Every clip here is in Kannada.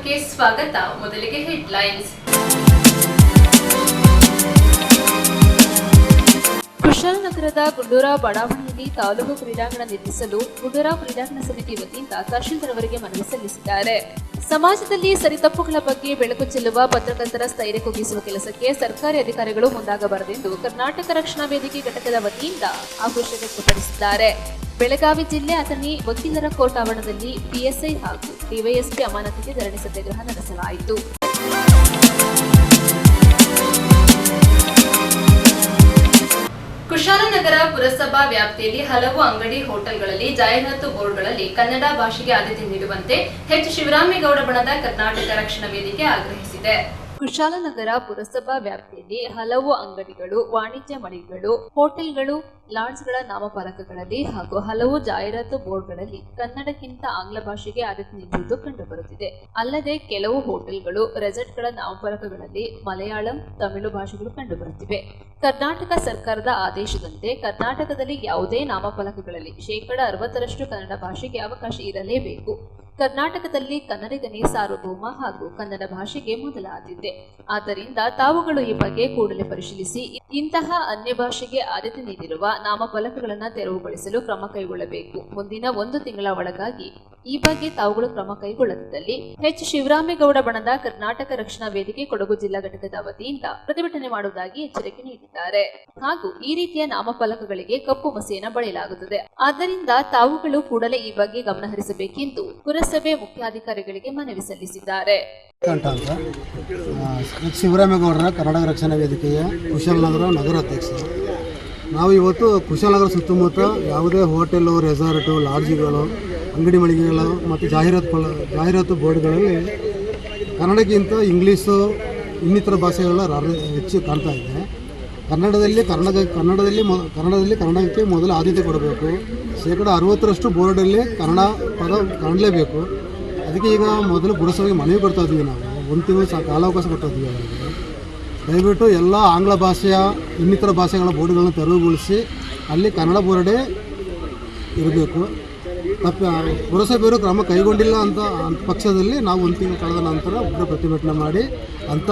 ನ್ಯೂಸ್ಗೆ ಸ್ವಾಗತ. ಮೊದಲಿಗೆ ಹೆಡ್ಲೈನ್ಸ್. ಕುಶಾಲನಗರದ ಗುಂಡೂರಾವ್ ಬಡಾವಣೆಯಲ್ಲಿ ತಾಲೂಕು ಕ್ರೀಡಾಂಗಣ ನಿರ್ಮಿಸಲು ಗುಂಡೂರಾವ್ ಕ್ರೀಡಾಂಗಣ ಸಮಿತಿ ವತಿಯಿಂದ ತಹಶೀಲ್ದಾರ್ ಅವರಿಗೆ ಮನವಿ ಸಲ್ಲಿಸಿದ್ದಾರೆ. ಸಮಾಜದಲ್ಲಿ ಸರಿತಪ್ಪುಗಳ ಬಗ್ಗೆ ಬೆಳಕು ಚೆಲ್ಲುವ ಪತ್ರಕರ್ತರ ಸ್ಥೈರ್ಯ ಕುಗ್ಗಿಸುವ ಕೆಲಸಕ್ಕೆ ಸರ್ಕಾರಿ ಅಧಿಕಾರಿಗಳು ಮುಂದಾಗಬಾರದೆಂದು ಕರ್ನಾಟಕ ರಕ್ಷಣಾ ವೇದಿಕೆ ಘಟಕದ ವತಿಯಿಂದ ಆಕ್ರೋಶ ವ್ಯಕ್ತಪಡಿಸಿದ್ದಾರೆ. ಬೆಳಗಾವಿ ಜಿಲ್ಲೆ ಅಥಣಿ ವಕೀಲರ ಕೋರ್ಟ್ ಆವರಣದಲ್ಲಿ ಪಿಎಸ್ಐ ಹಾಗೂ ಡಿವೈಎಸ್ಪಿ ಅಮಾನತಿಗೆ ಧರಣಿ ಸತ್ಯಾಗ್ರಹ ನಡೆಸಲಾಯಿತು. ಕುಶಾಲನಗರ ಪುರಸಭಾ ವ್ಯಾಪ್ತಿಯಲ್ಲಿ ಹಲವು ಅಂಗಡಿ, ಹೋಟೆಲ್ಗಳಲ್ಲಿ ಜಾಹೀರಾತು ಬೋರ್ಡ್ಗಳಲ್ಲಿ ಕನ್ನಡ ಭಾಷೆಗೆ ಆದ್ಯತೆ ನೀಡುವಂತೆ ಶಿವರಾಮೇಗೌಡ ಬಣದ ಕರ್ನಾಟಕ ರಕ್ಷಣಾ ವೇದಿಕೆ ಆಗ್ರಹಿಸಿದೆ. ಕುಶಾಲನಗರ ಪುರಸಭಾ ವ್ಯಾಪ್ತಿಯಲ್ಲಿ ಹಲವು ಅಂಗಡಿಗಳು, ವಾಣಿಜ್ಯ ಮಳಿಗೆಗಳು, ಹೋಟೆಲ್ಗಳು, ಲಾಡ್ಜ್ಗಳ ನಾಮಫಲಕಗಳಲ್ಲಿ ಹಾಗೂ ಹಲವು ಜಾಹೀರಾತು ಬೋರ್ಡ್ಗಳಲ್ಲಿ ಕನ್ನಡಕ್ಕಿಂತ ಆಂಗ್ಲ ಭಾಷೆಗೆ ಆದ್ಯತೆ ನೀಡುವುದು ಕಂಡುಬರುತ್ತಿದೆ. ಅಲ್ಲದೆ ಕೆಲವು ಹೋಟೆಲ್ಗಳು, ರೆಸಾರ್ಟ್ಗಳ ನಾಮಫಲಕಗಳಲ್ಲಿ ಮಲಯಾಳಂ, ತಮಿಳು ಭಾಷೆಗಳು ಕಂಡುಬರುತ್ತಿವೆ. ಕರ್ನಾಟಕ ಸರ್ಕಾರದ ಆದೇಶದಂತೆ ಕರ್ನಾಟಕದಲ್ಲಿ ಯಾವುದೇ ನಾಮಫಲಕಗಳಲ್ಲಿ 60% ಕನ್ನಡ ಭಾಷೆಗೆ ಅವಕಾಶ ಇರಲೇಬೇಕು. ಕರ್ನಾಟಕದಲ್ಲಿ ಕನ್ನಡಿಗನೇ ಸಾರ್ವಭೌಮ ಹಾಗೂ ಕನ್ನಡ ಭಾಷೆಗೆ ಮೊದಲ ಆದ್ಯತೆ. ಆದ್ದರಿಂದ ತಾವುಗಳು ಈ ಬಗ್ಗೆ ಕೂಡಲೇ ಪರಿಶೀಲಿಸಿ ಇಂತಹ ಅನ್ಯ ಭಾಷೆಗೆ ಆದ್ಯತೆ ನೀಡಿರುವ ನಾಮಫಲಕಗಳನ್ನು ತೆರವುಗೊಳಿಸಲು ಕ್ರಮ ಕೈಗೊಳ್ಳಬೇಕು. ಮುಂದಿನ 1 ತಿಂಗಳ ಒಳಗಾಗಿ ಈ ಬಗ್ಗೆ ತಾವುಗಳು ಕ್ರಮ ಕೈಗೊಳ್ಳದಿದ್ದಲ್ಲಿ ಶಿವರಾಮೇಗೌಡ ಬಣದ ಕರ್ನಾಟಕ ರಕ್ಷಣಾ ವೇದಿಕೆ ಕೊಡಗು ಜಿಲ್ಲಾ ಘಟಕದ ವತಿಯಿಂದ ಪ್ರತಿಭಟನೆ ಮಾಡುವುದಾಗಿ ಎಚ್ಚರಿಕೆ ನೀಡಿದ್ದಾರೆ. ಹಾಗೂ ಈ ರೀತಿಯ ನಾಮಫಲಕಗಳಿಗೆ ಕಪ್ಪು ಮಸಿಯನ್ನು ಬಳಿಯಲಾಗುತ್ತದೆ. ಆದ್ದರಿಂದ ತಾವುಗಳು ಕೂಡಲೇ ಈ ಬಗ್ಗೆ ಗಮನಹರಿಸಬೇಕೆಂದು ಪುರಸಭೆ ಮುಖ್ಯಾಧಿಕಾರಿಗಳಿಗೆ ಮನವಿ ಸಲ್ಲಿಸಿದ್ದಾರೆ. ಶಿವರಾಮೇಗೌಡರ ಕರ್ನಾಟಕ ರಕ್ಷಣಾ ವೇದಿಕೆಯ ಕುಶಾಲನಗರ ನಗರ ಅಧ್ಯಕ್ಷರು. ನಾವು ಇವತ್ತು ಕುಶಾಲನಗರ ಸುತ್ತಮುತ್ತ ಯಾವುದೇ ಹೋಟೆಲು, ರೆಸಾರ್ಟು, ಲಾಡ್ಜ್ಗಳು, ಅಂಗಡಿ ಮಳಿಗೆಗಳು ಮತ್ತು ಜಾಹೀರಾತು ಬೋರ್ಡ್ಗಳಲ್ಲಿ ಕನ್ನಡಕ್ಕಿಂತ ಇಂಗ್ಲೀಷು, ಇನ್ನಿತರ ಭಾಷೆಗಳ ಹೆಚ್ಚು ಕಾಣ್ತಾ ಇದೆ. ಕನ್ನಡದಲ್ಲಿ ಕನ್ನಡಕ್ಕೆ ಮೊದಲು ಆದ್ಯತೆ ಕೊಡಬೇಕು. 60% ಬೋರ್ಡಲ್ಲಿ ಕನ್ನಡ ಪದ ಕಾಣಲೇಬೇಕು. ಅದಕ್ಕೆ ಈಗ ಮೊದಲು ಪುರಸಭೆಗೆ ಮನವಿ ಕೊಡ್ತಾ ಇದ್ದೀವಿ. ನಾವು 1 ತಿಂಗಳು ಕಾಲಾವಕಾಶ ಕೊಡ್ತಾ ಇದ್ದೀವಿ. ಅವರಿಗೆ ದಯವಿಟ್ಟು ಎಲ್ಲ ಆಂಗ್ಲ ಭಾಷೆಯ, ಇನ್ನಿತರ ಭಾಷೆಗಳ ಬೋರ್ಡ್ಗಳನ್ನು ತೆರವುಗೊಳಿಸಿ ಅಲ್ಲಿ ಕನ್ನಡ ಬೋರ್ಡೇ ಇರಬೇಕು. ಪುರಸಭೆಯವರು ಕ್ರಮ ಕೈಗೊಂಡಿಲ್ಲ ಅಂತ ಪಕ್ಷದಲ್ಲಿ ನಾವು 1 ತಿಂಗಳು ಕಳೆದ ನಂತರ ಉಗ್ರ ಪ್ರತಿಭಟನೆ ಮಾಡಿ ಅಂಥ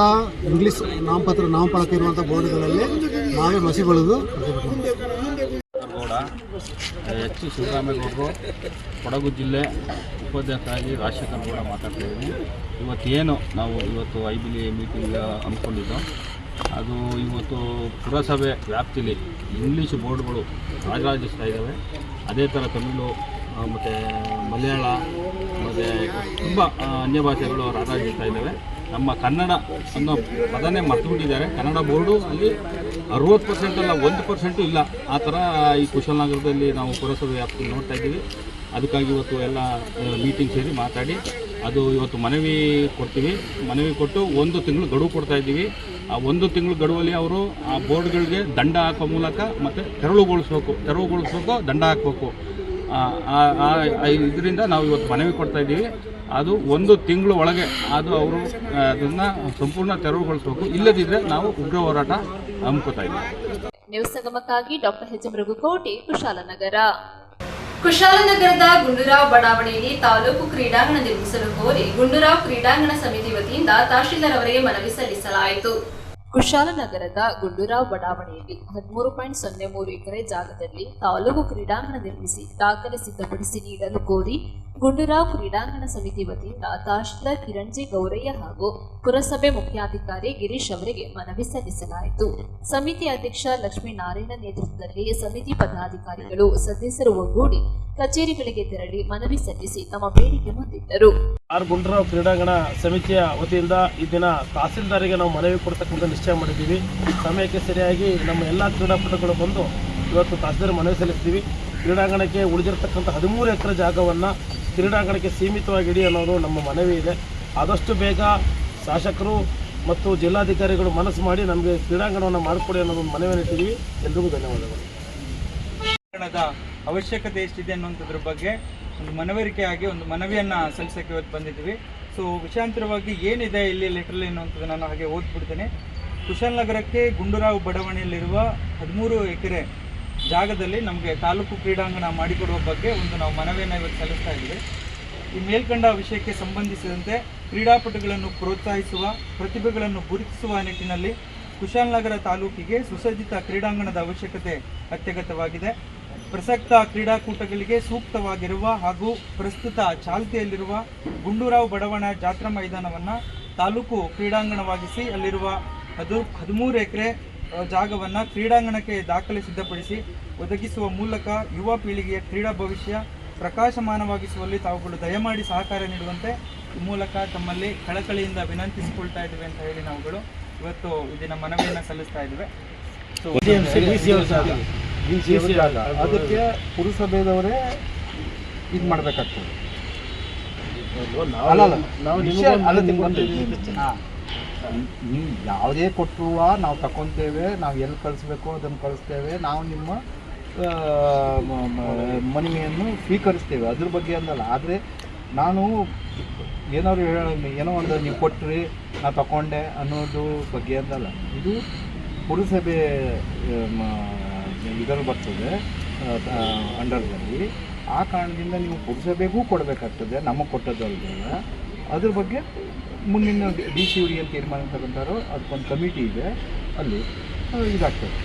ಇಂಗ್ಲೀಷ್ ನಾಮಫಲಕ ಇರುವಂಥ ಬೋರ್ಡ್ಗಳಲ್ಲಿ ನಾವೇ ಮಸಿ ಬೆಳೆದು ಪ್ರತಿಭಟನೆ. ಶಿವರಾಮೇಗೌಡರು ಕೊಡಗು ಜಿಲ್ಲೆ ಉಪಾಧ್ಯಕ್ಷರಾಗಿ ರಾಜಶೇಖರ್ ಕೂಡ ಮಾತಾಡ್ತಾ ಇದ್ದೀನಿ. ಇವತ್ತೇನು ನಾವು ಐಬಿಲಿ ಮೀಟಿಂಗ್ ಹಮ್ಮಿಕೊಂಡಿದ್ದು, ಅದು ಇವತ್ತು ಪುರಸಭೆ ವ್ಯಾಪ್ತಿಲಿ ಇಂಗ್ಲೀಷ್ ಬೋರ್ಡ್ಗಳು ರಾಜರಾಜಿಸ್ತಾ ಇದ್ದಾವೆ. ಅದೇ ಥರ ತಮಿಳು ಮತ್ತು ಮಲಯಾಳ ಮತ್ತು ತುಂಬ ಅನ್ಯ ಭಾಷೆಗಳು ರಾಜರಾಜಿಸ್ತಾ ಇದ್ದಾವೆ. ನಮ್ಮ ಕನ್ನಡ ಅನ್ನೋ ಪದನೇ ಮರ್ತುಬಿಟ್ಟಿದ್ದಾರೆ. ಕನ್ನಡ ಬೋರ್ಡು ಅಲ್ಲಿ 60% ಅಲ್ಲ, 1% ಇಲ್ಲ. ಆ ಥರ ಈ ಕುಶಾಲನಗರದಲ್ಲಿ ನಾವು ಪುರಸಭೆ ವ್ಯಾಪ್ತಿ ನೋಡ್ತಾ ಇದ್ದೀವಿ. ಅದಕ್ಕಾಗಿ ಇವತ್ತು ಎಲ್ಲ ಮೀಟಿಂಗ್ ಸೇರಿ ಮಾತಾಡಿ ಅದು ಇವತ್ತು ಮನವಿ ಕೊಡ್ತೀವಿ. ಮನವಿ ಕೊಟ್ಟು 1 ತಿಂಗಳು ಗಡುವು ಕೊಡ್ತಾ ಇದ್ದೀವಿ. ಆ 1 ತಿಂಗಳು ಗಡುವಲ್ಲಿ ಅವರು ಆ ಬೋರ್ಡ್ಗಳಿಗೆ ದಂಡ ಹಾಕೋ ಮೂಲಕ ಮತ್ತು ತೆರವುಗೊಳಿಸ್ಬೇಕು, ದಂಡ ಹಾಕಬೇಕು. ಇದರಿಂದ ನಾವು ಇವತ್ತು ಮನವಿ ಕೊಡ್ತಾ ಇದ್ದೀವಿ. ಅದು 1 ತಿಂಗಳು ಒಳಗೆ ಅವರು ಅದನ್ನು ಸಂಪೂರ್ಣ ತೆರವುಗೊಳಿಸಬೇಕು. ಇಲ್ಲದಿದ್ದರೆ ನಾವು ಉಗ್ರ ಹೋರಾಟ ಹಮ್ಮಿಕೊತಾ ಇದ್ದೀವಿ. ನ್ಯೂಸ್ ಸಂಗಮಕ್ಕಾಗಿ ಡಾಕ್ಟರ್ ಎಚ್ ಮೃಗುಕೋಟೆ, ಕುಶಾಲನಗರ. ಕುಶಾಲನಗರದ ಗುಂಡೂರಾವ್ ಬಡಾವಣೆಯಲ್ಲಿ ತಾಲೂಕು ಕ್ರೀಡಾಂಗಣ ನಿರ್ಮಿಸಲು ಕೋರಿ ಗುಂಡೂರಾವ್ ಕ್ರೀಡಾಂಗಣ ಸಮಿತಿ ವತಿಯಿಂದ ತಹಶೀಲ್ದಾರ್ ಅವರಿಗೆ ಮನವಿ ಸಲ್ಲಿಸಲಾಯಿತು. ಕುಶಾಲನಗರದ ಗುಂಡೂರಾವ್ ಬಡಾವಣೆಯಲ್ಲಿ 13.03 ಎಕರೆ ಜಾಗದಲ್ಲಿ ತಾಲೂಕು ಕ್ರೀಡಾಂಗಣ ನಿರ್ಮಿಸಿ ದಾಖಲೆ ಸಿದ್ಧಪಡಿಸಿ ನೀಡಲು ಕೋರಿ ಗುಂಡೂರಾವ್ ಕ್ರೀಡಾಂಗಣ ಸಮಿತಿ ವತಿಯಿಂದ ತಹಶೀಲ್ದಾರ್ ಕಿರಣ್ ಜೆ ಗೌರಯ್ಯ ಹಾಗೂ ಪುರಸಭೆ ಮುಖ್ಯಾಧಿಕಾರಿ ಗಿರೀಶ್ ಅವರಿಗೆ ಮನವಿ ಸಲ್ಲಿಸಲಾಯಿತು. ಸಮಿತಿ ಅಧ್ಯಕ್ಷ ಲಕ್ಷ್ಮೀನಾರಾಯಣ ನೇತೃತ್ವದಲ್ಲಿ ಸಮಿತಿ ಪದಾಧಿಕಾರಿಗಳು, ಸದಸ್ಯರು ಒಗ್ಗೂಡಿ ಕಚೇರಿಗಳಿಗೆ ತೆರಳಿ ಮನವಿ ಸಲ್ಲಿಸಿ ತಮ್ಮ ಬೇಡಿಕೆ ಮುಂದಿಟ್ಟರು. ಗುಂಡೂರಾವ್ ಕ್ರೀಡಾಂಗಣ ಸಮಿತಿಯ ವತಿಯಿಂದ ಈ ದಿನ ತಹಸೀಲ್ದಾರಿಗೆ ನಾವು ಮನವಿ ಕೊಡ್ತಕ್ಕಂಥ ನಿಶ್ಚಯ ಮಾಡಿದ್ದೀವಿ. ಸಮಯಕ್ಕೆ ಸರಿಯಾಗಿ ನಮ್ಮ ಎಲ್ಲ ಕ್ರೀಡಾಪಟುಗಳು ಬಂದು ಇವತ್ತು ತಹಸೀಲ್ದಾರ್ ಮನವಿ ಸಲ್ಲಿಸ್ತೀವಿ. ಕ್ರೀಡಾಂಗಣಕ್ಕೆ ಉಳಿದಿರತಕ್ಕಂಥ 13 ಎಕರೆ ಜಾಗವನ್ನು ಕ್ರೀಡಾಂಗಣಕ್ಕೆ ಸೀಮಿತವಾಗಿ ಇಡಿ ಅನ್ನೋದು ನಮ್ಮ ಮನವಿ ಇದೆ. ಆದಷ್ಟು ಬೇಗ ಶಾಸಕರು ಮತ್ತು ಜಿಲ್ಲಾಧಿಕಾರಿಗಳು ಮನಸ್ಸು ಮಾಡಿ ನಮಗೆ ಕ್ರೀಡಾಂಗಣವನ್ನು ಮಾಡಿಕೊಡಿ ಅನ್ನೋದು ಮನವಿಯನ್ನು ಇಟ್ಟಿದ್ದೀವಿ. ಎಲ್ರಿಗೂ ಧನ್ಯವಾದಗಳು. ಕ್ರೀಡಾಂಗಣದ ಅವಶ್ಯಕತೆ ಎಷ್ಟಿದೆ ಅನ್ನೋಂಥದ್ರ ಬಗ್ಗೆ ಒಂದು ಮನವರಿಕೆಯಾಗಿ ಒಂದು ಮನವಿಯನ್ನು ಸಲ್ಲಿಸೋಕ್ಕೆ ಇವತ್ತು ಬಂದಿದ್ದೀವಿ. ಸೊ ವಿಷಯಾಂತರವಾಗಿ ಏನಿದೆ ಇಲ್ಲಿ ಲೆಟ್ರಲ್ಲಿ ಅನ್ನುವಂಥದ್ದು ನಾನು ಹಾಗೆ ಓದ್ಬಿಡ್ತೇನೆ. ಕುಶಾಲನಗರಕ್ಕೆ ಗುಂಡೂರಾವ್ ಬಡಾವಣೆಯಲ್ಲಿರುವ 13 ಎಕರೆ ಜಾಗದಲ್ಲಿ ನಮಗೆ ತಾಲೂಕು ಕ್ರೀಡಾಂಗಣ ಮಾಡಿಕೊಡುವ ಬಗ್ಗೆ ಒಂದು ನಾವು ಮನವಿಯನ್ನು ಇವತ್ತು ಸಲ್ಲಿಸ್ತಾ ಇದ್ದೀವಿ. ಈ ಮೇಲ್ಕಂಡ ವಿಷಯಕ್ಕೆ ಸಂಬಂಧಿಸಿದಂತೆ ಕ್ರೀಡಾಪಟುಗಳನ್ನು ಪ್ರೋತ್ಸಾಹಿಸುವ, ಪ್ರತಿಭೆಗಳನ್ನು ಗುರುತಿಸುವ ನಿಟ್ಟಿನಲ್ಲಿ ಕುಶಾಲನಗರ ತಾಲೂಕಿಗೆ ಸುಸಜ್ಜಿತ ಕ್ರೀಡಾಂಗಣದ ಅವಶ್ಯಕತೆ ಅತ್ಯಗತ್ಯವಾಗಿದೆ. ಪ್ರಸಕ್ತ ಕ್ರೀಡಾಕೂಟಗಳಿಗೆ ಸೂಕ್ತವಾಗಿರುವ ಹಾಗೂ ಪ್ರಸ್ತುತ ಚಾಲ್ತಿಯಲ್ಲಿರುವ ಗುಂಡೂರಾವ್ ಬಡಾವಣೆ ಜಾತ್ರಾ ಮೈದಾನವನ್ನು ತಾಲೂಕು ಕ್ರೀಡಾಂಗಣವಾಗಿಸಿ ಅಲ್ಲಿರುವ 13 ಎಕರೆ ಜಾಗವನ್ನು ಕ್ರೀಡಾಂಗಣಕ್ಕೆ ದಾಖಲೆ ಸಿದ್ಧಪಡಿಸಿ ಒದಗಿಸುವ ಮೂಲಕ ಯುವ ಪೀಳಿಗೆಯ ಕ್ರೀಡಾ ಭವಿಷ್ಯ ಪ್ರಕಾಶಮಾನವಾಗಿಸುವಲ್ಲಿ ತಾವುಗಳು ದಯಮಾಡಿ ಸಹಕಾರ ನೀಡುವಂತೆ ಈ ಮೂಲಕ ತಮ್ಮಲ್ಲಿ ಕಳಕಳಿಯಿಂದ ವಿನಂತಿಸಿಕೊಳ್ತಾ ಇದ್ದೇವೆ ಅಂತ ಹೇಳಿ ನಾವುಗಳು ಇವತ್ತು ಇದನ್ನ ಮನವಿಯನ್ನು ಸಲ್ಲಿಸ್ತಾ ಇದ್ದೇವೆ. ಅದಕ್ಕೆ ಪುರಸಭೆದವರೇ ಇದು ಮಾಡಬೇಕಾಗ್ತದೆ. ನೀವು ಯಾವುದೇ ಕೊಟ್ಟರು ನಾವು ತಗೊತೇವೆ, ನಾವು ಎಲ್ಲಿ ಕಳಿಸ್ಬೇಕು ಅದನ್ನು ಕಳಿಸ್ತೇವೆ, ನಾವು ನಿಮ್ಮ ಮನವಿಯನ್ನು ಸ್ವೀಕರಿಸ್ತೇವೆ, ಅದ್ರ ಬಗ್ಗೆ ಅನ್ನಲ್ಲ. ಆದರೆ ನಾನು ಏನೋ ಒಂದು ನೀವು ಕೊಟ್ಟರೆ ನಾವು ತಗೊಂಡೆ ಅನ್ನೋದು ಬಗ್ಗೆ ಅನ್ನಲ್ಲ. ಇದು ಪುರಸಭೆ ಇದರಲ್ಲಿ ಬರ್ತದೆ ಅಂಡರ್ದಲ್ಲಿ. ಆ ಕಾರಣದಿಂದ ನೀವು ಪುರಸಭೆಗೂ ಕೊಡಬೇಕಾಗ್ತದೆ, ನಮಗೆ ಕೊಟ್ಟದ್ದಲ್ದೆ. ಅದ್ರ ಬಗ್ಗೆ ಮುಂದಿನ DC ಏನು ತೀರ್ಮಾನ ತಗೊಂತಾರೋ ಅದಕ್ಕೊಂದು ಕಮಿಟಿ ಇದೆ, ಅಲ್ಲಿ ಇದಾಗ್ತದೆ.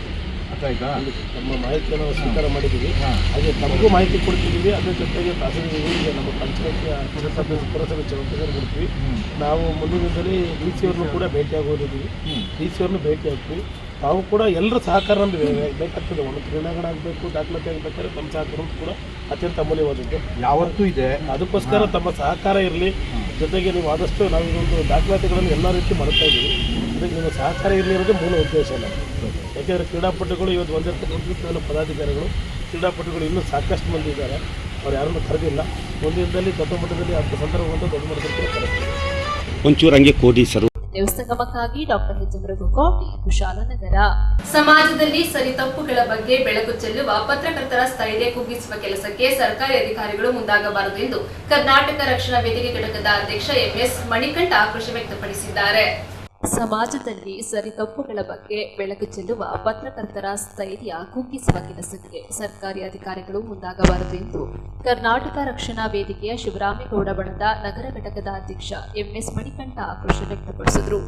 ಅರ್ಥ ಆಯ್ತಾ? ನಮ್ಮ ಮಾಹಿತಿಯನ್ನು ಸ್ವೀಕಾರ ಮಾಡಿದ್ದೀವಿ. ಹಾಗೆ ನಮಗೂ ಮಾಹಿತಿ ಕೊಡ್ತಿದ್ದೀವಿ. ಅದ್ರ ಜೊತೆಗೆ ತಹಸೀಲ್ದಾರ್ ನಮ್ಮ ಪಂಚಾಯತ್ ಪುರಸಭೆ ಚೌಕದಲ್ಲಿ ಕೊಡ್ತೀವಿ. ನಾವು ಮುಂದಿನ ದಿನದಲ್ಲಿ DC ಅವ್ರನ್ನೂ ಕೂಡ ಭೇಟಿಯಾಗೋದಿದ್ದೀವಿ. DC ಅವ್ರನ್ನೂ ಭೇಟಿ ಆಗ್ತೀವಿ. ತಾವು ಕೂಡ ಎಲ್ಲರ ಸಹಕಾರ ನಮಗೆ ಬೇಕಾಗ್ತದೆ. ಒಂದು ಕ್ರೀಡಾಂಗಣ ಆಗಬೇಕು, ದಾಖಲಾತಿ ಆಗಬೇಕಾದ್ರೆ ತಮ್ಮ ಸಹಕಾರ ಕೂಡ ಅತ್ಯಂತ ಅಮೂಲ್ಯವಾದದ್ದು ಯಾವತ್ತೂ ಇದೆ. ಅದಕ್ಕೋಸ್ಕರ ತಮ್ಮ ಸಹಕಾರ ಇರಲಿ. ಜೊತೆಗೆ ನೀವು ಆದಷ್ಟು ನಾವು ಇದೊಂದು ದಾಖಲಾತಿಗಳನ್ನು ಎಲ್ಲ ರೀತಿ ಮಾಡ್ತಾ ಇದ್ದೀವಿ. ಅದಕ್ಕೆ ನಿಮ್ಮ ಸಹಕಾರ ಇರಲಿ ಅನ್ನೋದು ಮೂಲ ಉದ್ದೇಶ ನಾವು. ಯಾಕೆಂದರೆ ಕ್ರೀಡಾಪಟುಗಳು ಇವತ್ತು ಒಂದಿರ್ತಕ್ಕಂಥ ಪದಾಧಿಕಾರಿಗಳು, ಕ್ರೀಡಾಪಟುಗಳು ಇನ್ನೂ ಸಾಕಷ್ಟು ಮಂದಿ ಇದ್ದಾರೆ. ಅವ್ರು ಯಾರನ್ನು ಕರೆದಿಲ್ಲ. ಮುಂದಿನದಲ್ಲಿ ದೊಡ್ಡ ಮಟ್ಟದಲ್ಲಿ ಅಂತ ಸಂದರ್ಭವಂತ ದೊಡ್ಡ ಮಟ್ಟದಲ್ಲಿ ಕೂಡ ಕರೆಸ್ತೀವಿ. ಒಂಚೂರು ಹಂಗೆ ಕೋಡಿ ಸರ್. ನ್ಯೂಸ್ ಸಂಗಮಕ್ಕಾಗಿ ಡಾಕ್ಟರ್ ಎಚ್ ಮೃಗುಕೋಟಿ, ಕುಶಾಲನಗರ. ಸಮಾಜದಲ್ಲಿ ಸರಿ ತಪ್ಪುಗಳ ಬಗ್ಗೆ ಬೆಳಕು ಚೆಲ್ಲುವ ಪತ್ರಕರ್ತರ ಸ್ಥೈರ್ಯ ಕುಗ್ಗಿಸುವ ಕೆಲಸಕ್ಕೆ ಸರ್ಕಾರಿ ಅಧಿಕಾರಿಗಳು ಮುಂದಾಗಬಾರದು ಎಂದು ಕರ್ನಾಟಕ ರಕ್ಷಣಾ ವೇದಿಕೆ ಘಟಕದ ಅಧ್ಯಕ್ಷ MS ಮಣಿಕಂಠ ಆಕ್ರೋಶ ವ್ಯಕ್ತಪಡಿಸಿದ್ದಾರೆ. ಸಮಾಜದಲ್ಲಿ ಸರಿ ತಪ್ಪುಗಳ ಬಗ್ಗೆ ಬೆಳಕು ಚೆಲ್ಲುವ ಪತ್ರಕರ್ತರ ಸ್ಥೈರ್ಯ ಕುಗ್ಗಿಸುವ ಕೆಲಸಕ್ಕೆ ಸರ್ಕಾರಿ ಅಧಿಕಾರಿಗಳು ಮುಂದಾಗಬಾರದು ಎಂದು ಕರ್ನಾಟಕ ರಕ್ಷಣಾ ವೇದಿಕೆಯ ಶಿವರಾಮೇಗೌಡ ಬಣದ ನಗರ ಘಟಕದ ಅಧ್ಯಕ್ಷ MS ಮಣಿಕಂಠ ಆಕ್ರೋಶ ವ್ಯಕ್ತಪಡಿಸಿದರು.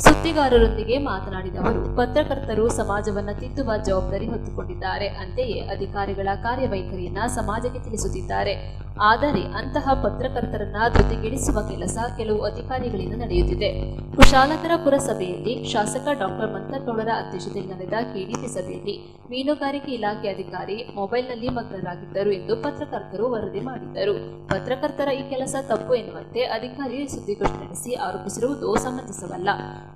ಸುದ್ದಿಗಾರರೊಂದಿಗೆ ಮಾತನಾಡಿದ ಅವರು, ಪತ್ರಕರ್ತರು ಸಮಾಜವನ್ನು ತಿದ್ದುವ ಜವಾಬ್ದಾರಿ ಹೊತ್ತುಕೊಂಡಿದ್ದಾರೆ. ಅಂತೆಯೇ ಅಧಿಕಾರಿಗಳ ಕಾರ್ಯವೈಖರಿಯನ್ನ ಸಮಾಜಕ್ಕೆ ತಿಳಿಸುತ್ತಿದ್ದಾರೆ. ಆದರೆ ಅಂತಹ ಪತ್ರಕರ್ತರನ್ನ ಧೃತಿಗೆಡಿಸುವ ಕೆಲಸ ಕೆಲವು ಅಧಿಕಾರಿಗಳಿಂದ ನಡೆಯುತ್ತಿದೆ. ಕುಶಾಲನಗರ ಪುರಸಭೆಯಲ್ಲಿ ಶಾಸಕ ಡಾಕ್ಟರ್ ಮಂತರ್ಗೌಡರ ಅಧ್ಯಕ್ಷತೆಯಲ್ಲಿ ನಡೆದ KDP ಸಭೆಯಲ್ಲಿ ಮೀನುಗಾರಿಕೆ ಇಲಾಖೆ ಅಧಿಕಾರಿ ಮೊಬೈಲ್ನಲ್ಲಿ ಮಗ್ನರಾಗಿದ್ದರು ಎಂದು ಪತ್ರಕರ್ತರು ವರದಿ ಮಾಡಿದ್ದರು. ಪತ್ರಕರ್ತರ ಈ ಕೆಲಸ ತಪ್ಪು ಎನ್ನುವಂತೆ ಅಧಿಕಾರಿ ಸುದ್ದಿಗೋಷ್ಠಿ ನಡೆಸಿ ಆರೋಪಿಸಿರುವುದು ಸಮಂಜಸವಲ್ಲ.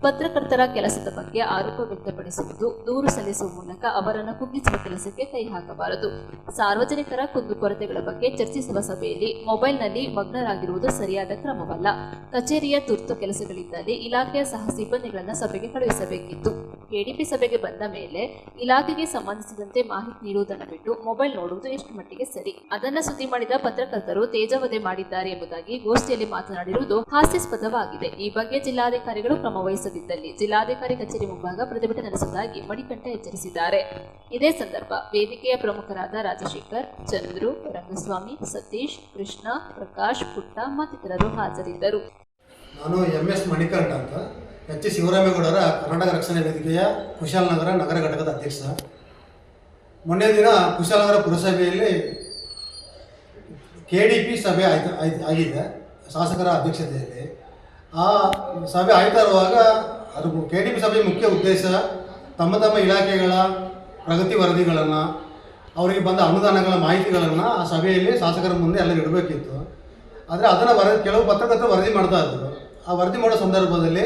ಪತ್ರಕರ್ತರ ಕೆಲಸದ ಬಗ್ಗೆ ಆರೋಪ ವ್ಯಕ್ತಪಡಿಸುವುದು, ದೂರು ಸಲ್ಲಿಸುವ ಮೂಲಕ ಅವರನ್ನು ಕುಗ್ಗಿಸುವ ಕೆಲಸಕ್ಕೆ ಕೈ ಹಾಕಬಾರದು. ಸಾರ್ವಜನಿಕರ ಕುಂದುಕೊರತೆಗಳ ಬಗ್ಗೆ ಚರ್ಚಿಸುವ ಸಭೆಯಲ್ಲಿ ಮೊಬೈಲ್ನಲ್ಲಿ ಮಗ್ನರಾಗಿರುವುದು ಸರಿಯಾದ ಕ್ರಮವಲ್ಲ. ಕಚೇರಿಯ ತುರ್ತು ಕೆಲಸಗಳಿದ್ದಲ್ಲಿ ಇಲಾಖೆಯ ಸಹ ಸಿಬ್ಬಂದಿಗಳನ್ನು ಸಭೆಗೆ ಕಳುಹಿಸಬೇಕಿತ್ತು. KDP ಸಭೆಗೆ ಬಂದ ಮೇಲೆ ಇಲಾಖೆಗೆ ಸಂಬಂಧಿಸಿದಂತೆ ಮಾಹಿತಿ ನೀಡುವುದನ್ನು ಬಿಟ್ಟು ಮೊಬೈಲ್ ನೋಡುವುದು ಎಷ್ಟು ಮಟ್ಟಿಗೆ ಸರಿ? ಅದನ್ನ ಸುದ್ದಿ ಮಾಡಿದ ಪತ್ರಕರ್ತರು ತೇಜವಧೆ ಮಾಡಿದ್ದಾರೆ ಎಂಬುದಾಗಿ ಗೋಷ್ಠಿಯಲ್ಲಿ ಮಾತನಾಡಿರುವುದು ಹಾಸ್ಯಾಸ್ಪದವಾಗಿದೆ. ಈ ಬಗ್ಗೆ ಜಿಲ್ಲಾಧಿಕಾರಿಗಳು ಕ್ರಮ ವಹಿಸದಿದ್ದಲ್ಲಿ ಜಿಲ್ಲಾಧಿಕಾರಿ ಕಚೇರಿ ಮುಂಭಾಗ ಪ್ರತಿಭಟನೆ ನಡೆಸುವುದಾಗಿ ಮಣಿಕಂಠ ಎಚ್ಚರಿಸಿದ್ದಾರೆ. ಇದೇ ಸಂದರ್ಭ ವೇದಿಕೆಯ ಪ್ರಮುಖರಾದ ರಾಜಶೇಖರ್, ಚಂದ್ರು, ರಂಗಸ್ವಾಮಿ, ಸತೀಶ್, ಕೃಷ್ಣ, ಪ್ರಕಾಶ್, ಪುಟ್ಟ ಮತ್ತಿತರರು ಹಾಜರಿದ್ದರು. ನಾನು MS ಮಣಿಕಂಠ ಅಂತ, H ಶಿವರಾಮೇಗೌಡರ ಕರ್ನಾಟಕ ರಕ್ಷಣಾ ವೇದಿಕೆಯ ಕುಶಾಲನಗರ ನಗರ ಘಟಕದ ಅಧ್ಯಕ್ಷ. ಮೊನ್ನೆ ದಿನ ಕುಶಾಲನಗರ ಪುರಸಭೆಯಲ್ಲಿ KDP ಸಭೆ ಆಗಿದೆ ಶಾಸಕರ ಅಧ್ಯಕ್ಷತೆಯಲ್ಲಿ. ಆ ಸಭೆ ಆಯ್ತಾ ಇರುವಾಗ ಅದು KDP ಸಭೆಯ ಮುಖ್ಯ ಉದ್ದೇಶ ತಮ್ಮ ತಮ್ಮ ಇಲಾಖೆಗಳ ಪ್ರಗತಿ ವರದಿಗಳನ್ನು, ಅವರಿಗೆ ಬಂದ ಅನುದಾನಗಳ ಮಾಹಿತಿಗಳನ್ನು ಆ ಸಭೆಯಲ್ಲಿ ಶಾಸಕರ ಮುಂದೆ ಎಲ್ಲ ಇಡಬೇಕಿತ್ತು. ಆದರೆ ಅದನ್ನು ಕೆಲವು ಪತ್ರಕರ್ತರು ವರದಿ ಮಾಡ್ತಾ ಇದ್ದರು. ಆ ವರದಿ ಮಾಡೋ ಸಂದರ್ಭದಲ್ಲಿ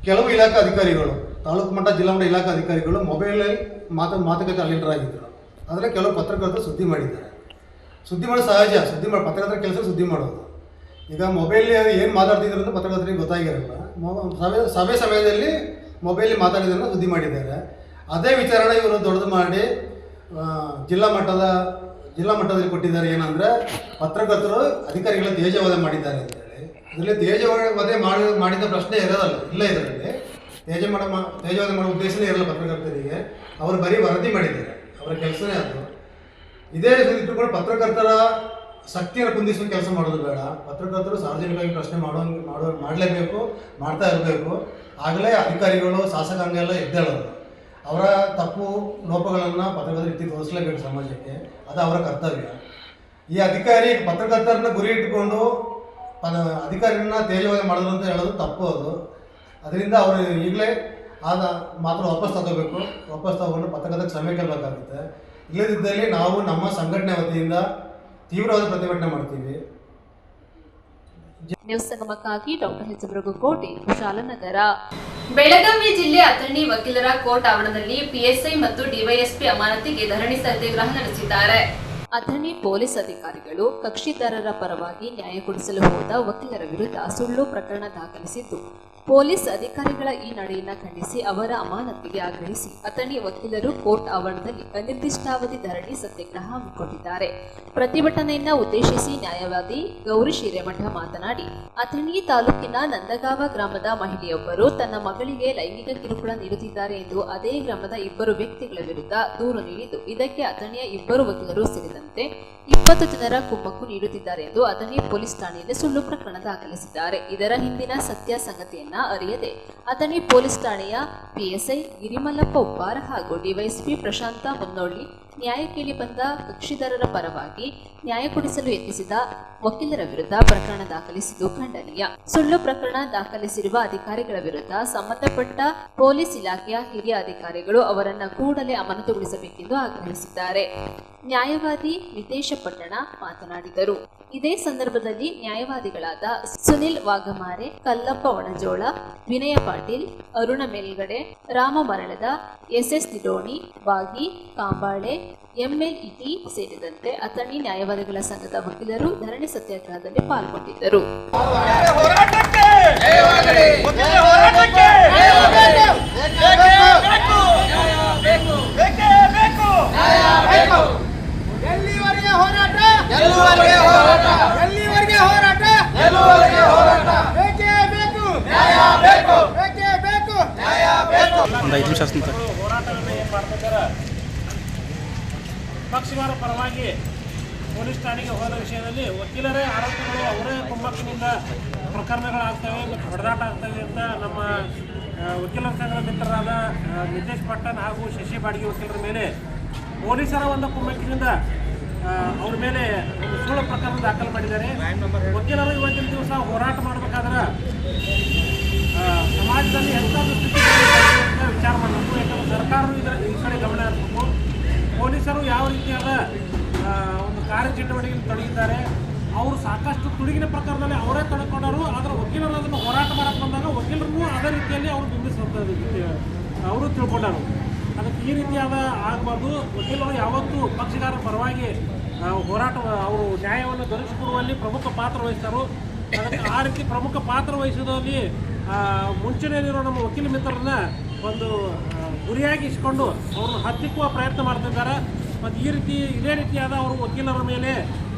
ಕೆಲವು ಇಲಾಖಾ ಅಧಿಕಾರಿಗಳು, ತಾಲೂಕು ಮಟ್ಟ ಜಿಲ್ಲಾ ಮಟ್ಟ ಇಲಾಖಾ ಅಧಿಕಾರಿಗಳು ಮೊಬೈಲಲ್ಲಿ ಮಾತುಕತೆ ಅಲ್ಲಿಂಟರಾಗಿದ್ದರು. ಆದರೆ ಕೆಲವು ಪತ್ರಕರ್ತರು ಸುದ್ದಿ ಮಾಡಿದ್ದಾರೆ. ಸುದ್ದಿ ಮಾಡೋದು ಸಹಜ, ಪತ್ರಕರ್ತರ ಕೆಲಸ ಸುದ್ದಿ ಮಾಡೋದು. ಈಗ ಮೊಬೈಲ್ ಏನು ಮಾತಾಡ್ತಿದ್ರು ಅಂತ ಪತ್ರಕರ್ತರಿಗೆ ಗೊತ್ತಾಗಿರಲ್ಲ. ಸಭೆ ಸಮಯದಲ್ಲಿ ಮೊಬೈಲಲ್ಲಿ ಮಾತಾಡಿದ್ರನ್ನ ಸುದ್ದಿ ಮಾಡಿದ್ದಾರೆ. ಅದೇ ವಿಚಾರಣೆ ಇವರು ದೊಡ್ಡದು ಮಾಡಿ ಜಿಲ್ಲಾ ಮಟ್ಟದಲ್ಲಿ ಕೊಟ್ಟಿದ್ದಾರೆ. ಏನಂದರೆ ಪತ್ರಕರ್ತರು ಅಧಿಕಾರಿಗಳ ತೇಜವಧೆ ಮಾಡಿದ್ದಾರೆ ಅಂತೇಳಿ. ಇದರಲ್ಲಿ ತೇಜವಧೆ ಮಾಡಿದ ಪ್ರಶ್ನೆ ಇಲ್ಲ. ಇದರಲ್ಲಿ ತೇಜವಧೆ ಮಾಡೋ ಉದ್ದೇಶನೇ ಇರಲ್ಲ ಪತ್ರಕರ್ತರಿಗೆ. ಅವರು ಬರೀ ವರದಿ ಮಾಡಿದ್ದಾರೆ, ಅವರ ಕೆಲಸನೇ ಅದು. ಇದೇ ಇಟ್ಟುಕೊಂಡು ಪತ್ರಕರ್ತರ ಶಕ್ತಿಯನ್ನು ಕುಂದಿಸುವ ಕೆಲಸ ಮಾಡೋದು ಬೇಡ. ಪತ್ರಕರ್ತರು ಸಾರ್ವಜನಿಕವಾಗಿ ಪ್ರಶ್ನೆ ಮಾಡಲೇಬೇಕು, ಮಾಡ್ತಾ ಇರಬೇಕು. ಆಗಲೇ ಅಧಿಕಾರಿಗಳು ಶಾಸಕಾಂಗ ಎಲ್ಲ ಎದ್ದೇಳೋದು. ಅವರ ತಪ್ಪು ಲೋಪಗಳನ್ನು ಪತ್ರಕರ್ತರು ಎತ್ತಿ ತೋರಿಸಲೇಬೇಕು ಸಮಾಜಕ್ಕೆ, ಅದು ಅವರ ಕರ್ತವ್ಯ. ಈ ಅಧಿಕಾರಿ ಪತ್ರಕರ್ತರನ್ನ ಗುರಿ ಇಟ್ಟುಕೊಂಡು ಅಧಿಕಾರಿಗಳನ್ನ ತೇಜವಾಗಿ ಮಾಡಿದ್ರು ಅಂತ ಹೇಳೋದು ತಪ್ಪು. ಅದರಿಂದ ಅವರು ಈಗಲೇ ಆದ ಮಾತ್ರ ವಾಪಸ್ ತಗೊಂಡು ಪತ್ರಕರ್ತರಿಗೆ ಕ್ಷಮೆ ಕೇಳಬೇಕಾಗುತ್ತೆ. ಇಲ್ಲದಿದ್ದಲ್ಲಿ ನಾವು ನಮ್ಮ ಸಂಘಟನೆ ವತಿಯಿಂದ ತೀವ್ರವಾದ ಪ್ರತಿಭಟನೆ ಮಾಡ್ತೀವಿ. ನ್ಯೂಸ್ ಸಂಗಮಕ್ಕಾಗಿ ಡಾಕ್ಟರ್ ಹೆಚ್ ಕೋಟಿ, ಕುಶಾಲನಗರ. ಬೆಳಗಾವಿ ಜಿಲ್ಲೆ ಅಥಣಿ ವಕೀಲರ ಕೋರ್ಟ್ ಆವರಣದಲ್ಲಿ ಪಿಎಸ್ಐ ಮತ್ತು ಡಿವೈಎಸ್ಪಿ ಅಮಾನತಿಗೆ ಧರಣಿ ಸತ್ಯಾಗ್ರಹ ನಡೆಸಿದ್ದಾರೆ. ಅಥಣಿ ಪೊಲೀಸ್ ಅಧಿಕಾರಿಗಳು ಕಕ್ಷಿದಾರರ ಪರವಾಗಿ ನ್ಯಾಯ ಕೊಡಿಸಲು ಹೋದ ವಕೀಲರ ವಿರುದ್ಧ ಸುಳ್ಳು ಪ್ರಕರಣ ದಾಖಲಿಸಿದ್ದು, ಪೊಲೀಸ್ ಅಧಿಕಾರಿಗಳ ಈ ನಡೆಯನ್ನು ಖಂಡಿಸಿ ಅವರ ಅಮಾನತಿಗೆ ಆಗ್ರಹಿಸಿ ಅಥಣಿ ವಕೀಲರು ಕೋರ್ಟ್ ಆವರಣದಲ್ಲಿ ಅನಿರ್ದಿಷ್ಟಾವಧಿ ಧರಣಿ ಸತ್ಯಾಗ್ರಹ ಹಮ್ಮಿಕೊಂಡಿದ್ದಾರೆ. ಪ್ರತಿಭಟನೆಯನ್ನ ಉದ್ದೇಶಿಸಿ ನ್ಯಾಯವಾದಿ ಗೌರಿ ಹಿರೇಮಠ ಮಾತನಾಡಿ, ಅಥಣಿ ತಾಲೂಕಿನ ನಂದಗಾವ ಗ್ರಾಮದ ಮಹಿಳೆಯೊಬ್ಬರು ತನ್ನ ಮಗಳಿಗೆ ಲೈಂಗಿಕ ಕಿರುಕುಳ ನೀಡುತ್ತಿದ್ದಾರೆ ಎಂದು ಅದೇ ಗ್ರಾಮದ ಇಬ್ಬರು ವ್ಯಕ್ತಿಗಳ ವಿರುದ್ಧ ದೂರು ನೀಡಿದ್ದು, ಇದಕ್ಕೆ ಅಥಣಿಯ ಇಬ್ಬರು ವಕೀಲರು ಸೇರಿದಂತೆ 20 ಜನರ ಕುಮ್ಮಕ್ಕು ನೀಡುತ್ತಿದ್ದಾರೆ ಎಂದು ಅಥಣಿ ಪೊಲೀಸ್ ಠಾಣೆಯಲ್ಲಿ ಸುಳ್ಳು ಪ್ರಕರಣ ದಾಖಲಿಸಿದ್ದಾರೆ. ಇದರ ಹಿಂದಿನ ಸತ್ಯಾಸಂಗತಿಯನ್ನ ಅರಿಯದೆ ಅಥಣಿ ಪೊಲೀಸ್ ಠಾಣೆಯ ಪಿಎಸ್ಐ ಗಿರಿಮಲ್ಲಪ್ಪ ಉಪ್ಪಾರ್ ಹಾಗೂ ಡಿವೈಎಸ್ಪಿ ಪ್ರಶಾಂತ ಮುನ್ನೋಳ್ಳಿ ನ್ಯಾಯ ಕೇಳಿ ಬಂದ ಕಕ್ಷಿದಾರರ ಪರವಾಗಿ ನ್ಯಾಯ ಕೊಡಿಸಲು ಯತ್ನಿಸಿದ ವಕೀಲರ ವಿರುದ್ಧ ಪ್ರಕರಣ ದಾಖಲಿಸಿದ್ದು ಖಂಡನೀಯ. ಸುಳ್ಳು ಪ್ರಕರಣ ದಾಖಲಿಸಿರುವ ಅಧಿಕಾರಿಗಳ ವಿರುದ್ಧ ಸಂಬಂಧಪಟ್ಟ ಪೊಲೀಸ್ ಇಲಾಖೆಯ ಹಿರಿಯ ಅಧಿಕಾರಿಗಳು ಅವರನ್ನು ಕೂಡಲೇ ಅಮಾನತುಗೊಳಿಸಬೇಕೆಂದು ಆಗ್ರಹಿಸಿದ್ದಾರೆ. ನ್ಯಾಯವಾದಿ ವಿದೇಶ ಪಟ್ಟಣ ಮಾತನಾಡಿದರು. ಇದೇ ಸಂದರ್ಭದಲ್ಲಿ ನ್ಯಾಯವಾದಿಗಳಾದ ಸುನಿಲ್ ವಾಘಮಾರೆ, ಕಲ್ಲಪ್ಪ ಒಣಜೋಳ, ವಿನಯ ಪಾಟೀಲ್, ಅರುಣ ಮೇಲ್ಗಡೆ, ರಾಮ ಮರಳದ, ಎಸ್ಎಸ್ ನಿಡೋಣಿ, ಬಾಗಿ, ಕಾಂಬಾಳೆ, ಎಂಎಲ್ ಇಟಿ ಸೇರಿದಂತೆ ಅಥಣಿ ನ್ಯಾಯವಾದಿಗಳ ಸಂಘದ ವಕೀಲರು ಧರಣಿ ಸತ್ಯಾಗ್ರಹದಲ್ಲಿ ಪಾಲ್ಗೊಂಡಿದ್ದರು. ಹೋರಾಟವನ್ನು ಏನು ಮಾಡ್ತಿದ್ದಾರೆ, ಪಕ್ಷಗಾರ ಪರವಾಗಿ ಪೊಲೀಸ್ ಠಾಣೆಗೆ ಹೋದ ವಿಷಯದಲ್ಲಿ ವಕೀಲರೇ ಆರೋಪಿಗಳು ಅವರೇ ಕುಮ್ಮಕ್ಕಿನಿಂದ ಪ್ರಕರಣಗಳಾಗ್ತವೆ ಮತ್ತು ಹೊಡೆದಾಟ ಆಗ್ತವೆ ಅಂತ ನಮ್ಮ ವಕೀಲರ ಸಂಘದ ಮಿತ್ರರಾದ ನಿತೇಶ್ ಪಟ್ಟಣ್ ಹಾಗೂ ಶಶಿ ಬಾಡಿಗೆ ವಕೀಲರ ಮೇಲೆ ಪೊಲೀಸರ ಒಂದು ಕುಮ್ಮಕ್ಕಿನಿಂದ ಅವ್ರ ಮೇಲೆ ಒಂದು ಸುಳ್ಳು ಪ್ರಕರಣ ದಾಖಲು ಮಾಡಿದ್ದಾರೆ. ವಕೀಲರು ಇವತ್ತಿನ ದಿವಸ ಹೋರಾಟ ಮಾಡಬೇಕಾದ್ರೆ ಸಮಾಜದಲ್ಲಿ ಎಂಥ ಸ್ಥಿತಿ ವಿಚಾರ ಮಾಡಬೇಕು. ಯಾಕಂದರೆ ಸರ್ಕಾರವು ಈ ಕಡೆ ಗಮನ ಹರಿಸಬೇಕು. ಪೊಲೀಸರು ಯಾವ ರೀತಿಯಾದ ಒಂದು ಕಾರ್ಯಚಟುವಟಿಕೆಯಲ್ಲಿ ತೊಡಗಿದ್ದಾರೆ. ಅವರು ಸಾಕಷ್ಟು ತುಡುಗಿನ ಪ್ರಕಾರದಲ್ಲಿ ಅವರೇ ತೊಡಕೊಂಡರು. ಆದರೆ ವಕೀಲರು ಅದನ್ನು ಹೋರಾಟ ಮಾಡಕ್ಕೆ ಬಂದಾಗ ವಕೀಲರು ಅದೇ ರೀತಿಯಲ್ಲಿ ಅವರು ಬಿಂಬಿಸುವಂಥದ್ದು ಅವರು ತಿಳ್ಕೊಂಡರು. ಅದಕ್ಕೆ ಈ ರೀತಿಯಾದ ಆಗಬಾರ್ದು. ವಕೀಲರು ಯಾವತ್ತೂ ಪಕ್ಷಗಾರರ ಪರವಾಗಿ ಹೋರಾಟ ಅವರು ನ್ಯಾಯವನ್ನು ದೊರಕಿಸಿಕೊಡುವಲ್ಲಿ ಪ್ರಮುಖ ಪಾತ್ರ ವಹಿಸ್ತಾರೆ. ಅದಕ್ಕೆ ಆ ರೀತಿ ಪ್ರಮುಖ ಪಾತ್ರ ವಹಿಸೋದ್ರಲ್ಲಿ ಮುಂಚೂಣಿಯಲ್ಲಿರೋ ನಮ್ಮ ವಕೀಲ ಮಿತ್ರರನ್ನ ಒಂದು ಗುರಿಯಾಗಿ ಇಸ್ಕೊಂಡು ಅವ್ರನ್ನ ಹತ್ತಿಕ್ಕುವ ಪ್ರಯತ್ನ ಮಾಡ್ತಿದ್ದಾರೆ. ಮತ್ತು ಇದೇ ರೀತಿಯಾದ ಅವರು ವಕೀಲರ ಮೇಲೆ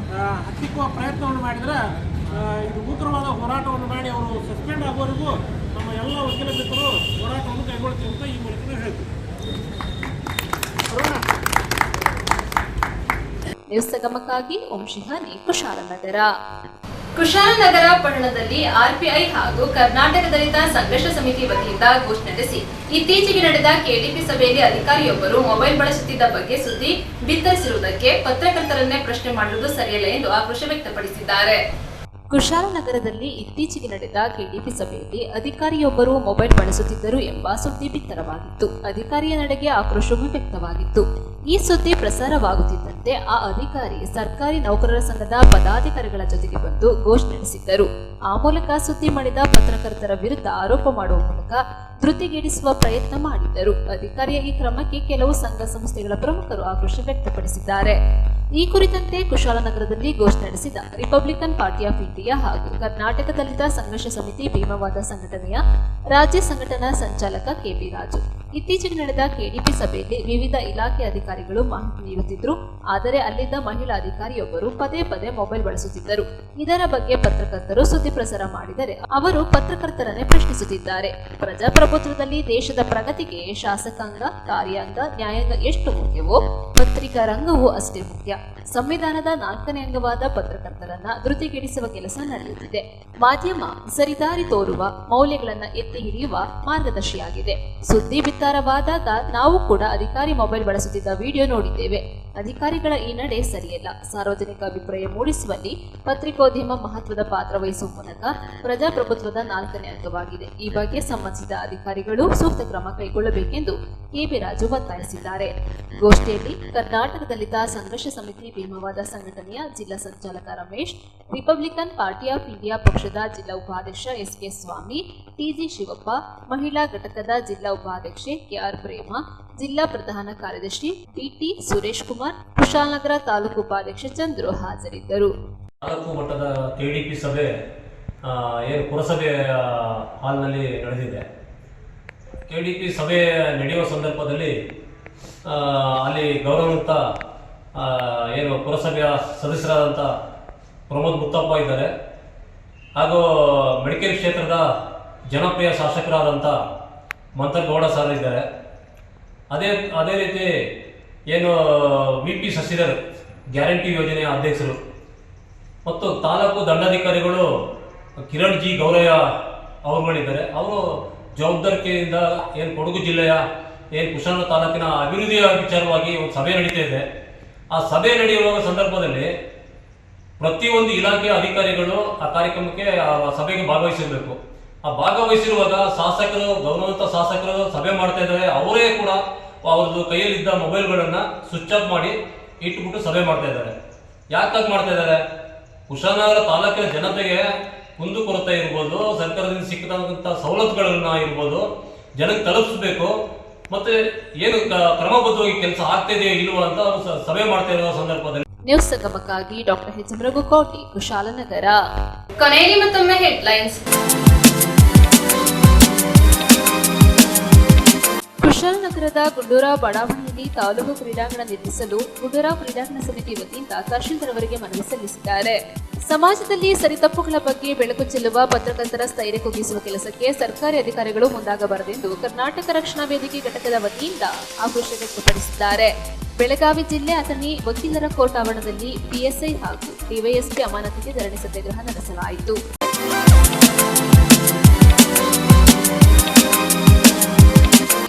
ಹತ್ತಿಕ್ಕುವ ಪ್ರಯತ್ನವನ್ನು ಮಾಡಿದರೆ ಇದು ಉಗ್ರವಾದ ಹೋರಾಟವನ್ನು ಮಾಡಿ ಅವರು ಸಸ್ಪೆಂಡ್ ಆಗುವವರೆಗೂ ನಮ್ಮ ಎಲ್ಲ ವಕೀಲ ಮಿತ್ರರು ಹೋರಾಟವನ್ನು ಕೈಗೊಳ್ತೀವಿ ಅಂತ ಈ ಮೂಲಕ ಹೇಳ್ತೀವಿ. ನ್ಯೂಸ್ ಸಂಗಮಕ್ಕಾಗಿ ಓಂ ಶಿಹಾನಿ, ಕುಶಾಲನಗರ. ಕುಶಾಲನಗರ ಪಟ್ಟಣದಲ್ಲಿ ಆರ್ಪಿಐ ಹಾಗೂ ಕರ್ನಾಟಕ ದಲಿತ ಸಂಘರ್ಷ ಸಮಿತಿ ವತಿಯಿಂದ ಗೋಷ್ಠಿ ನಡೆಸಿ ಇತ್ತೀಚೆಗೆ ನಡೆದ ಕೆಡಿಪಿ ಸಭೆಯಲ್ಲಿ ಅಧಿಕಾರಿಯೊಬ್ಬರು ಮೊಬೈಲ್ ಬಳಸುತ್ತಿದ್ದ ಬಗ್ಗೆ ಸುದ್ದಿ ಬಿತ್ತರಿಸಿರುವುದಕ್ಕೆ ಪತ್ರಕರ್ತರನ್ನೇ ಪ್ರಶ್ನೆ ಮಾಡುವುದು ಸರಿಯಲ್ಲ ಎಂದು ಆಕ್ರೋಶ ವ್ಯಕ್ತಪಡಿಸಿದ್ದಾರೆ. ಕುಶಾಲನಗರದಲ್ಲಿ ಇತ್ತೀಚೆಗೆ ನಡೆದ ಕೆಡಿಪಿ ಸಭೆಯಲ್ಲಿ ಅಧಿಕಾರಿಯೊಬ್ಬರು ಮೊಬೈಲ್ ಬಳಸುತ್ತಿದ್ದರು ಎಂಬ ಸುದ್ದಿ ಬಿತ್ತರವಾಗಿತ್ತು. ಅಧಿಕಾರಿಯ ನಡೆಗೆ ಆಕ್ರೋಶವೂ ವ್ಯಕ್ತವಾಗಿತ್ತು. ಈ ಸುದ್ದಿ ಪ್ರಸಾರವಾಗುತ್ತಿದ್ದಂತೆ ಆ ಅಧಿಕಾರಿ ಸರ್ಕಾರಿ ನೌಕರರ ಸಂಘದ ಪದಾಧಿಕಾರಿಗಳ ಜೊತೆಗೆ ಬಂದು ಗೋಷ್ಠಿ ನಡೆಸಿದ್ದರು. ಆ ಮೂಲಕ ಸುದ್ದಿ ಮಾಡಿದ ಪತ್ರಕರ್ತರ ವಿರುದ್ಧ ಆರೋಪ ಮಾಡುವ ಮೂಲಕ ಧೃತಿಗೇಡಿಸುವ ಪ್ರಯತ್ನ ಮಾಡಿದ್ದರು. ಅಧಿಕಾರಿಯ ಈ ಕ್ರಮಕ್ಕೆ ಕೆಲವು ಸಂಘ ಸಂಸ್ಥೆಗಳ ಪ್ರಮುಖರು ಆಕ್ರೋಶ ವ್ಯಕ್ತಪಡಿಸಿದ್ದಾರೆ. ಈ ಕುರಿತಂತೆ ಕುಶಾಲನಗರದಲ್ಲಿ ಗೋಷ್ಠಿ ನಡೆಸಿದ ರಿಪಬ್ಲಿಕನ್ ಪಾರ್ಟಿ ಆಫ್ ಇಂಡಿಯಾ ಹಾಗೂ ಕರ್ನಾಟಕ ದಲಿತ ಸಂಘರ್ಷ ಸಮಿತಿ ಭೀಮವಾದ ಸಂಘಟನೆಯ ರಾಜ್ಯ ಸಂಘಟನಾ ಸಂಚಾಲಕ ಕೆಪಿ ರಾಜು ಇತ್ತೀಚೆಗೆ ನಡೆದ ಕೆಡಿಪಿ ಸಭೆಯಲ್ಲಿ ವಿವಿಧ ಇಲಾಖೆ ಅಧಿಕಾರಿಗಳು ಮಾಹಿತಿ ನೀಡುತ್ತಿದ್ದರು. ಆದರೆ ಅಲ್ಲಿದ್ದ ಮಹಿಳಾ ಅಧಿಕಾರಿಯೊಬ್ಬರು ಪದೇ ಪದೇ ಮೊಬೈಲ್ ಬಳಸುತ್ತಿದ್ದರು. ಇದರ ಬಗ್ಗೆ ಪತ್ರಕರ್ತರು ಸುದ್ದಿ ಪ್ರಸಾರ ಮಾಡಿದರೆ ಅವರು ಪತ್ರಕರ್ತರನ್ನೇ ಪ್ರಶ್ನಿಸುತ್ತಿದ್ದಾರೆ. ಪ್ರಜಾಪ್ರಭುತ್ವದಲ್ಲಿ ದೇಶದ ಪ್ರಗತಿಗೆ ಶಾಸಕಾಂಗ, ಕಾರ್ಯಾಂಗ, ನ್ಯಾಯಾಂಗ ಎಷ್ಟು ಮುಖ್ಯವೋ ಪತ್ರಿಕಾ ರಂಗವೂ ಅಷ್ಟೇ ಮುಖ್ಯ. ಸಂವಿಧಾನದ 4ನೇ ಅಂಗವಾದ ಪತ್ರಕರ್ತರನ್ನ ಧೃತಿಗೆಡಿಸುವ ಕೆಲಸ ನಡೆಯುತ್ತಿದೆ. ಮಾಧ್ಯಮ ಸರಿದಾರಿ ತೋರುವ, ಮೌಲ್ಯಗಳನ್ನ ಎತ್ತಿ ಹಿಡಿಯುವ ಮಾರ್ಗದರ್ಶಿಯಾಗಿದೆ. ಸುದ್ದಿ ಬಿತ್ತಾರವಾದಾಗ ನಾವು ಕೂಡ ಅಧಿಕಾರಿ ಮೊಬೈಲ್ ಬಳಸುತ್ತಿದ್ದ ವಿಡಿಯೋ ನೋಡಿದ್ದೇವೆ. ಅಧಿಕಾರಿಗಳ ಈ ನಡೆ ಸರಿಯಲ್ಲ. ಸಾರ್ವಜನಿಕ ಅಭಿಪ್ರಾಯ ಮೂಡಿಸುವಲ್ಲಿ ಪತ್ರಿಕೋದ್ಯಮ ಮಹತ್ವದ ಪಾತ್ರ ವಹಿಸುವ ಮೂಲಕ ಪ್ರಜಾಪ್ರಭುತ್ವದ 4ನೇ ಅಂಗವಾಗಿದೆ. ಈ ಬಗ್ಗೆ ಸಂಬಂಧಿಸಿದ ಅಧಿಕಾರಿಗಳು ಸೂಕ್ತ ಕ್ರಮ ಕೈಗೊಳ್ಳಬೇಕೆಂದು ಕೆಬಿ ರಾಜು ಒತ್ತಾಯಿಸಿದ್ದಾರೆ. ಗೋಷ್ಠಿಯಲ್ಲಿ ಕರ್ನಾಟಕ ದಲಿತ ಸಂಘರ್ಷ ಸಮಿತಿ ಭೀಮವಾದ ಸಂಘಟನೆಯ ಜಿಲ್ಲಾ ಸಂಚಾಲಕ Ramesh, Republican party of India ಪಕ್ಷದ ಜಿಲ್ಲಾ ಉಪಾಧ್ಯಕ್ಷ ಎಸ್ಕೆ ಸ್ವಾಮಿ, ಟಿಜಿ ಶಿವಪ್ಪ, ಮಹಿಳಾ ಘಟಕದ ಜಿಲ್ಲಾ ಉಪಾಧ್ಯಕ್ಷೆ ಕೆಆರ್ ಪ್ರೇಮ, ಜಿಲ್ಲಾ ಪ್ರಧಾನ ಕಾರ್ಯದರ್ಶಿ ಟಿಟಿ ಸುರೇಶ್ ಕುಮಾರ್, ಕುಶಾಲನಗರ ತಾಲೂಕು ಉಪಾಧ್ಯಕ್ಷ ಚಂದ್ರು ಹಾಜರಿದ್ದರು. ತಾಲೂಕು ಮಟ್ಟದ ಕೆಡಿಪಿ ಸಭೆ ಏನು ಪುರಸಭೆ ಹಾಲ್ನಲ್ಲಿ ನಡೆದಿದೆ. ಕೆಡಿಪಿ ಸಭೆ ನಡೆಯುವ ಸಂದರ್ಭದಲ್ಲಿ ಅಲ್ಲಿ ಗೌರವಾನ್ವಿತ ಏನು ಪುರಸಭೆಯ ಸದಸ್ಯರಾದಂಥ ಪ್ರಮೋದ್ ಮುತ್ತಪ್ಪ ಇದ್ದಾರೆ, ಹಾಗೂ ಮಡಿಕೇರಿ ಕ್ಷೇತ್ರದ ಜನಪ್ರಿಯ ಶಾಸಕರಾದಂಥ ಮಂತಗೌಡ ಸರ್ ಇದ್ದಾರೆ. ಅದೇ ರೀತಿ ಏನು VP ಶಶಿಧರ್ ಗ್ಯಾರಂಟಿ ಯೋಜನೆಯ ಅಧ್ಯಕ್ಷರು ಮತ್ತು ತಾಲೂಕು ದಂಡಾಧಿಕಾರಿಗಳು ಕಿರಣ್ ಜಿ ಗೌರಯ್ಯ ಅವರುಗಳಿದ್ದಾರೆ. ಅವರು ಜವಾಬ್ದಾರಿಕೆಯಿಂದ ಏನು ಕೊಡಗು ಜಿಲ್ಲೆಯ ಏನು ಕುಶಾಲನಗರ ತಾಲೂಕಿನ ಅಭಿವೃದ್ಧಿಯ ವಿಚಾರವಾಗಿ ಒಂದು ಸಭೆ ನಡೀತಾ ಇದೆ. ಆ ಸಭೆ ನಡೆಯುವ ಸಂದರ್ಭದಲ್ಲಿ ಪ್ರತಿಯೊಂದು ಇಲಾಖೆಯ ಅಧಿಕಾರಿಗಳು ಆ ಕಾರ್ಯಕ್ರಮಕ್ಕೆ ಆ ಸಭೆಗೆ ಭಾಗವಹಿಸಿರಬೇಕು. ಆ ಭಾಗವಹಿಸಿರುವಾಗ ಶಾಸಕರು, ಗೌರವಾನ್ವಿತ ಶಾಸಕರು ಸಭೆ ಮಾಡ್ತಾ ಇದ್ದಾರೆ. ಅವರೇ ಕೂಡ ಅವ್ರದ್ದು ಕೈಯಲ್ಲಿದ್ದ ಮೊಬೈಲ್ಗಳನ್ನು ಸ್ವಿಚ್ ಆಫ್ ಮಾಡಿ ಇಟ್ಬಿಟ್ಟು ಸಭೆ ಮಾಡ್ತಾ ಇದ್ದಾರೆ. ಯಾಕಾಗಿ ಮಾಡ್ತಾ ಇದ್ದಾರೆ? ಕುಶಾಲನಗರ ತಾಲೂಕಿನ ಜನತೆಗೆ ಕುಂದುಕೊರತೆ ಇರ್ಬೋದು, ಸರ್ಕಾರದಿಂದ ಸಿಕ್ಕಂಥ ಸವಲತ್ತುಗಳನ್ನ ಇರ್ಬೋದು ಜನಕ್ಕೆ ತಲುಪಿಸಬೇಕು, ಮತ್ತೆ ಏನು ಕ್ರಮಬದ್ಧವಾಗಿ ಕೆಲಸ ಆಗ್ತಿದೆಯೋ ಇಲ್ವೋ ಅಂತ ಸಭೆ ಮಾಡ್ತಾ ಇರುವ ಸಂದರ್ಭದಲ್ಲಿ ನ್ಯೂಸ್ ಸಂಗಮಕ್ಕಾಗಿ ಡಾಕ್ಟರ್ ಎಚ್ ರಘುಕೋಟಿ, ಕುಶಾಲನಗರ. ಕೊನೆಯಲ್ಲಿ ಮತ್ತೊಮ್ಮೆ ಹೆಡ್ಲೈನ್ಸ್. ಕುಶಾಲನಗರದ ಗುಂಡೂರಾವ್ ಬಡಾವಣೆಯಲ್ಲಿ ತಾಲೂಕು ಕ್ರೀಡಾಂಗಣ ನಿರ್ಮಿಸಲು ಗುಂಡೂರಾವ್ ಕ್ರೀಡಾಂಗಣ ಸಮಿತಿ ವತಿಯಿಂದ ತಹಶೀಲ್ದಾರ್ ಅವರಿಗೆ ಮನವಿ ಸಲ್ಲಿಸಿದ್ದಾರೆ. ಸಮಾಜದಲ್ಲಿ ಸರಿತಪ್ಪುಗಳ ಬಗ್ಗೆ ಬೆಳಕು ಚೆಲ್ಲುವ ಪತ್ರಕರ್ತರ ಸ್ಥೈರ್ಯ ಕುಗ್ಗಿಸುವ ಕೆಲಸಕ್ಕೆ ಸರ್ಕಾರಿ ಅಧಿಕಾರಿಗಳು ಮುಂದಾಗಬಾರದೆಂದು ಕರ್ನಾಟಕ ರಕ್ಷಣಾ ವೇದಿಕೆ ಘಟಕದ ವತಿಯಿಂದ ಆಕ್ರೋಶ ವ್ಯಕ್ತಪಡಿಸಿದ್ದಾರೆ. ಬೆಳಗಾವಿ ಜಿಲ್ಲೆ ಅಥಣಿ ವಕೀಲರ ಕೋರ್ಟ್ ಆವರಣದಲ್ಲಿ PSI ಹಾಗೂ ಡಿವೈಎಸ್ಪಿ ಅಮಾನತಿಗೆ ಧರಣಿ ಸತ್ಯಾಗ್ರಹ ನಡೆಸಲಾಯಿತು.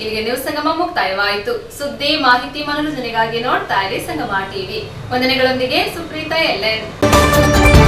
ಇಲ್ಲಿಗೆ ನ್ಯೂಸ್ ಸಂಗಮ ಮುಕ್ತಾಯವಾಯಿತು. ಸುದ್ದಿ, ಮಾಹಿತಿ, ಮನೋರಂಜನೆಗಾಗಿ ನೋಡ್ತಾ ಇರಿ ಸಂಗಮ ಟಿವಿ. ವಂದನೆಗಳೊಂದಿಗೆ ಸುಪ್ರೀತಾ LN.